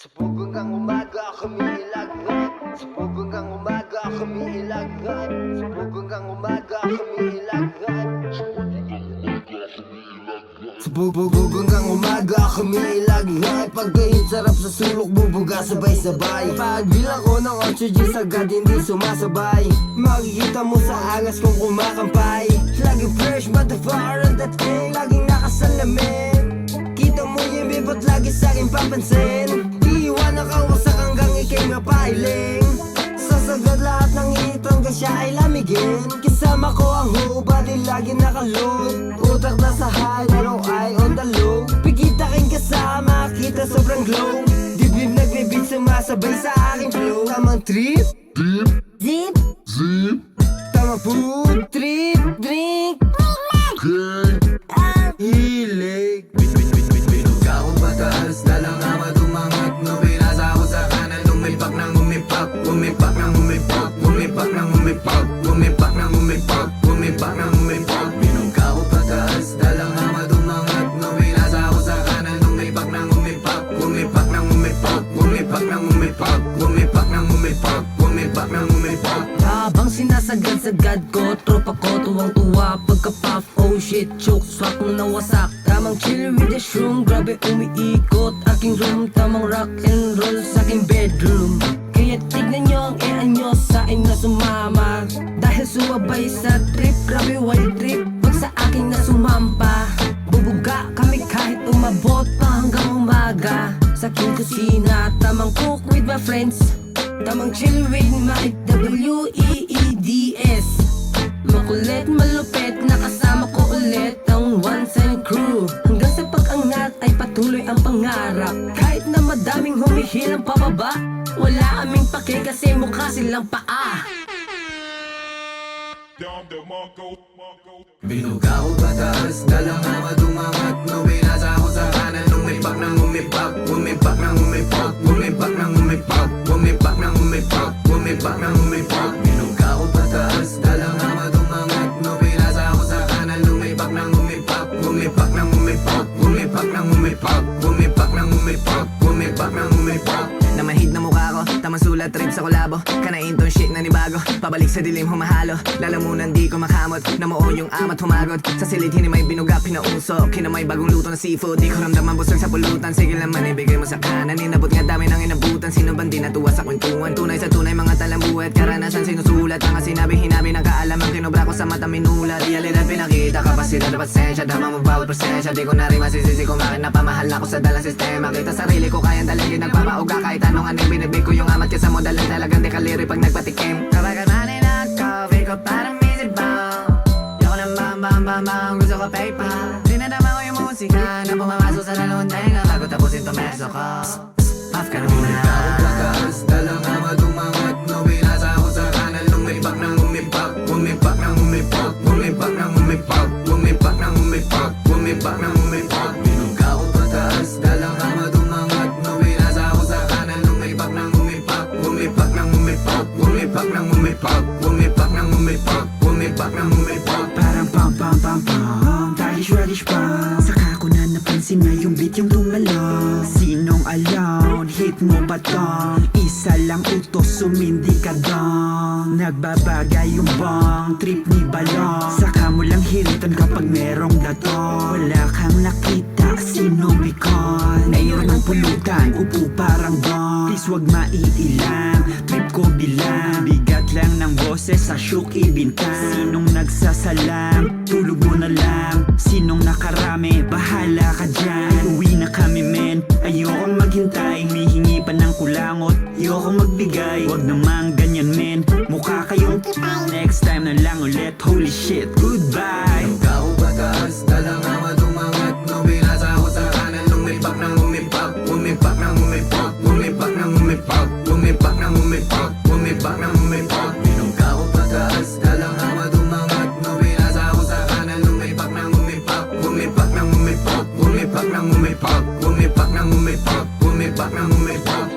Sabog hanggang umaga kami ilagay. Sabog hanggang umaga kami ilagay. Sabog hanggang umaga kami ilagay. Sabog hanggang umaga kami ilagay. Pagkain sarap sa sulok, bubuga sabay-sabay. Pagbilang ko ng 8 G's agad hindi sumasabay. Makikita mo sa angas kung kumakampay. Laging fresh, motherfucker ang dating. Laging nakasalamin. Kita mo yung bibot lagi sa'kin papansin. Iiwanan ka wasak hanggang ikay mapailing. Sasagad lahat ng init hanggang siya ay lamigin. Kasama ko ang hubad, di lagi nakaload. Utak na sa high, pero eye on the low. Pigita king kasama, kita sobrang glow. Dibdib nagbibig sumasabay sa aking flow. Tamang trip, zip, tamang food trip, drink, hilig. Binuga akong pataas, dalang ama tumangat. No, pinasa ako sa kanan, lumipak ng umipak. Umipak ng umipak, umipak ng umipak. Umipak ng umipak, umipak ng umipak. Binuga ako pataas, dalang ama tumangat. No, pinasa ako sa kanan, lumipak ng umipak. Umipak ng umipak, umipak ng umipak. Umipak ng umipak, umipak ng umipak. Habang sinasagad-sagad ko, tropa ko tuwang-tuwa pagka-puff. Oh shit, choke, swak mo nawasak. Tamang chill with the shroom, grabe umiikot aking room. Tamang rock and roll sa aking bedroom. Kaya tignan nyo ang nyo sa akin na sumama. Dahil sumabay sa trip, grabe wild trip. Pag sa akin na sumampa, bubuga kami kahit umabot pa hanggang umaga. Sa aking kusina, tamang cook with my friends. Tamang chill with my W-E-E-D-S. Makulit, malupit, nakasama ko ulit ang one-time crew. Hanggang sa pag-angat ay patuloy ang pangarap. Kahit na madaming humihilang pababa, wala aming pake kasi mukha silang paa. Binuga ako pataas, dalang ama tumangat. No, pinasa ako sa kanan, lumipak ng umipak. Umipak ng umipak, umipak ng umipak. Umipak ng umipak, umipak ng umipak. Binuga ako pataas, dalang ama tumangat. No, pinasa ako sa kanan, lumipak ng umipak. Umipak ng umipak, umipak ng umipak. Umipak ng umipak, umipak ng umipak. Namahid na mukha ko, tamang sulat trip sa kolabo. Kanain tong shit na nibago, pabalik sa dilim humahalo. Lalamunan di ko makamot, namuo yung amat humagot. Sa silid hinimay binuga pinausok, kinamay bagong luto na seafood. Di ko ramdaman busog sa pulutan, sige lang man ibigay mo sa kanan. Inabot nga dami ng inabutan, sino bang di natuwa sa kwentuhan. Tunay sa tunay mga talambuhat, karanasan sinusulat. Mga sinabi hinabi ng kaalaman, kinobra ko sa mata minulat. Realidad pinakita, kapasidad na pasensya. Damang magbawal presensya, di ko na rin masisisi kung bakit napamahal ako sa dalang sistema. Kita sarili ko kayang dalagin, nagpapauga kahit anong anong binibig ko yung amat ka sa modal na talagang di kaliri pag nagpatikim. Kapag kananin ako, feel ko parang miserable. Yoko ng bam, gusto ko PayPal. Dinadama ko yung musika na pumamasok sa lalong tenga bago tapusin to meso ko. Puff ka na muna. Ako pataas, dalang ama tumangat. No, pinasa ako sa kanan, lumipak ng umipak. Umipak ng umipak, umipak ng umipak. Umipak ng umipak, umipak ng umipak. Binuga ako pataas, dalang ama tumangat. No, pinasa ako sa kanan, lumipak ng umipak. Umipak ng umipak, umipak ng umipak. Umipak ng umipak, umipak ng umipak. Parang pam Tagish pa. Saka ko na napansin na yung beat yung tumalaw. Sinong alone, hit mo ba tong? Isa lang utos, sumindi ka dong. Nagbabagay yung bang, trip ni balong. Saka mo lang hiritan kapag merong dato. Wala kang nakita, sino bikon? Mayor ng pulutan, upo parang gong. Please wag maiilang, trip ko bilang. Bigat lang ng boses sa shook ibintang. Sinong nagsasalang, tulog mo na lang. Sinong nakarami, bahala ka dyan. Uwi na kami men, ayokong maghintay. Humihingi pa ng kulangot, ayokong magbigay. Wag namang ganyan men, mukha kayong next time na lang ulit. Holy shit, goodbye. Binuga ako pataas, dalang ama tumangat. No, pinasa ako sa kanan, lumipak ng umipak. Umipak ng umipak, umipak ng umipak. Umipak ng umipak, umipak ng umipak. Binuga ako pataas, dalang ama tumangat. No, pinasa ako sa kanan, lumipak ng umipak. Umipak ng umipak, umipak ng umipak. Umipak ng umipak, umipak ng umipak.